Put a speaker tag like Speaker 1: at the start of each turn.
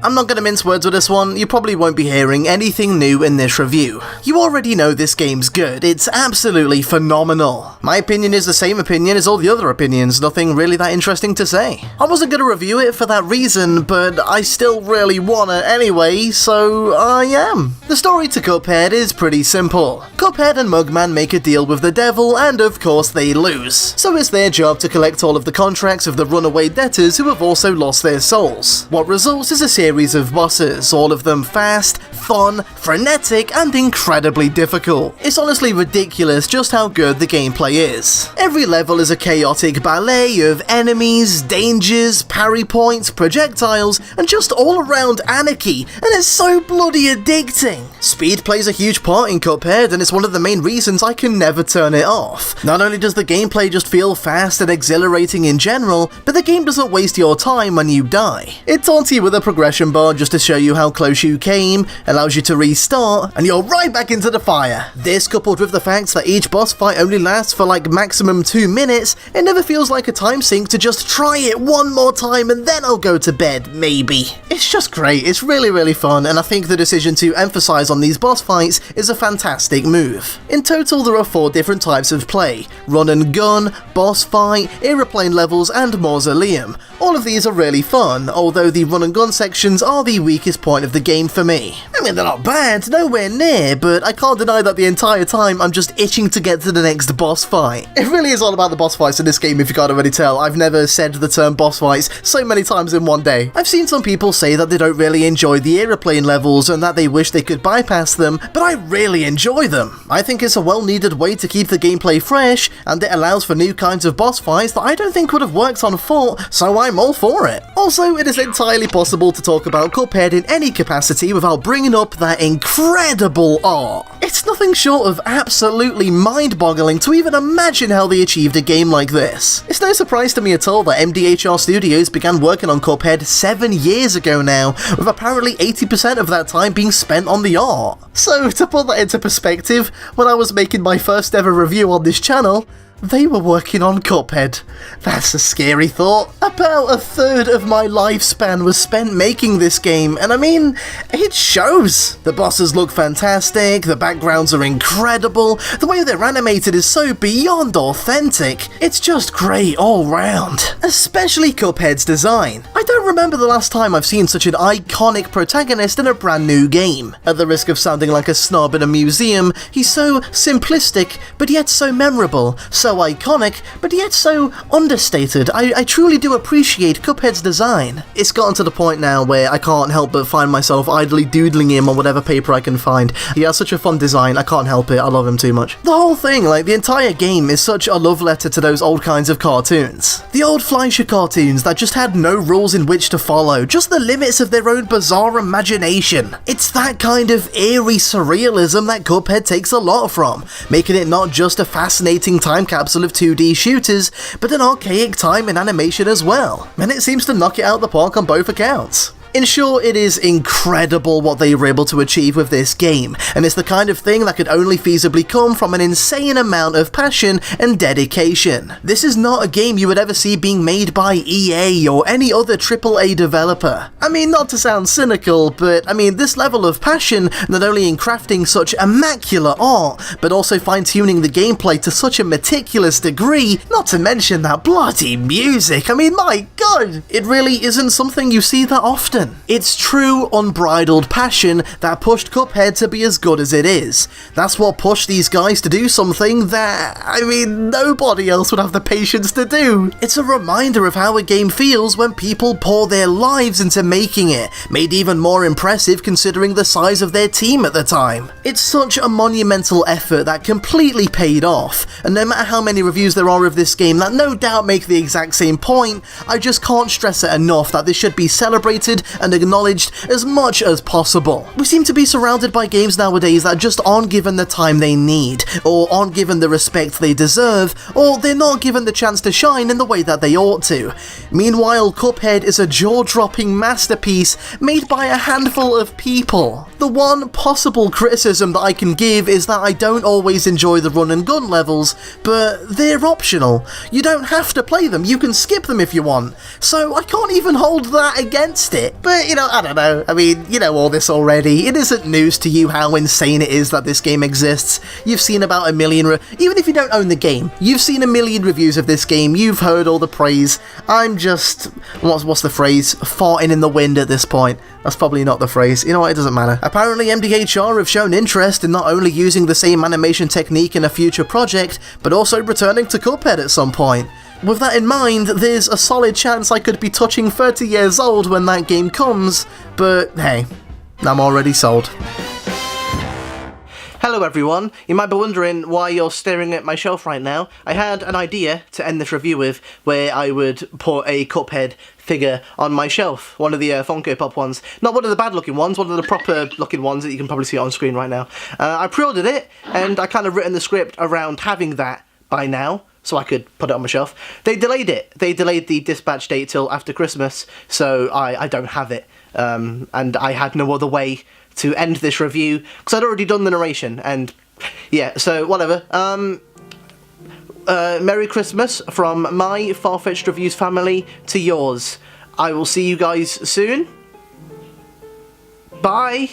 Speaker 1: I'm not gonna mince words with this one, you probably won't be hearing anything new in this review. You already know this game's good, it's absolutely phenomenal. My opinion is the same opinion as all the other opinions, nothing really that interesting to say. I wasn't gonna review it for that reason, but I still really wanna anyway, so I am. The story to Cuphead is pretty simple. Cuphead and Mugman make a deal with the devil, and of course they lose. So it's their job to collect all of the contracts of the runaway debtors who have also lost their souls. What results is a series of bosses, all of them fast, fun, frenetic, and incredibly difficult. It's honestly ridiculous just how good the gameplay is. Every level is a chaotic ballet of enemies, dangers, parry points, projectiles, and just all around anarchy, and it's so bloody addicting. Speed plays a huge part in Cuphead, and it's one of the main reasons I can never turn it off. Not only does the gameplay just feel fast and exhilarating in general, but the game doesn't waste your time when you die. It taunts you with a progression bar just to show you how close you came, allows you to restart, and you're right back into the fire. This, coupled with the fact that each boss fight only lasts for like maximum 2 minutes, it never feels like a time sink to just try it one more time and then I'll go to bed, maybe. It's just great, it's really fun, and I think the decision to emphasize on these boss fights is a fantastic move. In total there are 4 different types of play: run and gun, boss fight, aeroplane levels, and mausoleum. All of these are really fun, although the run and gun sections are the weakest point of the game for me. I mean, they're not bad, nowhere near, but I can't deny that the entire time I'm just itching to get to the next boss fight. It really is all about the boss fights in this game, if you can't already tell. I've never said the term boss fights so many times in one day. I've seen some people say that they don't really enjoy the aeroplane levels and that they wish they could bypass them, but I really enjoy them. I think it's a well-needed way to keep the gameplay fresh, and it allows for new kinds of boss fights that I don't think would have worked on foot, so I'm all for it. Also, it is entirely possible to talk about Cuphead in any capacity without bringing up that incredible art. It's nothing short of absolutely mind-boggling to even imagine how they achieved a game like this. It's no surprise to me at all that MDHR Studios began working on Cuphead 7 years ago now, with apparently 80% of that time being spent on the art. So, to put that into perspective, when I was making my first ever review on this channel, they were working on Cuphead. That's a scary thought. About a third of my lifespan was spent making this game, and I mean, it shows. The bosses look fantastic, the backgrounds are incredible, the way they're animated is so beyond authentic. It's just great all round. Especially Cuphead's design. I don't remember the last time I've seen such an iconic protagonist in a brand new game. At the risk of sounding like a snob in a museum, he's so simplistic, but yet so memorable, so iconic, but yet so understated. I truly do appreciate Cuphead's design. It's gotten to the point now where I can't help but find myself idly doodling him on whatever paper I can find. He has such a fun design, I can't help it, I love him too much. The whole thing, like the entire game, is such a love letter to those old kinds of cartoons. The old Fleischer cartoons that just had no rules in which to follow, just the limits of their own bizarre imagination. It's that kind of eerie surrealism that Cuphead takes a lot from, making it not just a fascinating time capsule of 2D shooters, but an archaic time in animation as well, and it seems to knock it out the park on both accounts. In short, it is incredible what they were able to achieve with this game, and it's the kind of thing that could only feasibly come from an insane amount of passion and dedication. This is not a game you would ever see being made by EA or any other AAA developer. I mean, not to sound cynical, but I mean, this level of passion, not only in crafting such immaculate art, but also fine-tuning the gameplay to such a meticulous degree, not to mention that bloody music. I mean, my god, it really isn't something you see that often. It's true, unbridled passion that pushed Cuphead to be as good as it is. That's what pushed these guys to do something that, I mean, nobody else would have the patience to do. It's a reminder of how a game feels when people pour their lives into making it, made even more impressive considering the size of their team at the time. It's such a monumental effort that completely paid off, and no matter how many reviews there are of this game that no doubt make the exact same point, I just can't stress it enough that this should be celebrated and acknowledged as much as possible. We seem to be surrounded by games nowadays that just aren't given the time they need, or aren't given the respect they deserve, or they're not given the chance to shine in the way that they ought to. Meanwhile, Cuphead is a jaw-dropping masterpiece made by a handful of people. The one possible criticism that I can give is that I don't always enjoy the run and gun levels, but they're optional. You don't have to play them, you can skip them if you want. So I can't even hold that against it. But, you know, I don't know. I mean, you know all this already. It isn't news to you how insane it is that this game exists. You've seen about a million, even if you don't own the game, you've seen a million reviews of this game, you've heard all the praise. I'm just, what's the phrase? Farting in the wind at this point. That's probably not the phrase. You know what, it doesn't matter. Apparently MDHR have shown interest in not only using the same animation technique in a future project, but also returning to Cuphead at some point. With that in mind, there's a solid chance I could be touching 30 years old when that game comes, but hey, I'm already sold. Hello everyone, you might be wondering why you're staring at my shelf right now. I had an idea to end this review with, where I would put a Cuphead figure on my shelf. One of the Funko Pop ones. Not one of the bad looking ones, one of the proper looking ones that you can probably see on screen right now. I pre-ordered it, and I kind of written the script around having that by now, so I could put it on my shelf. They delayed it. They delayed the dispatch date till after Christmas, so I don't have it. And I had no other way to end this review, because I'd already done the narration, and yeah, so whatever. Merry Christmas from my Farfetch'd Reviews family to yours. I will see you guys soon. Bye!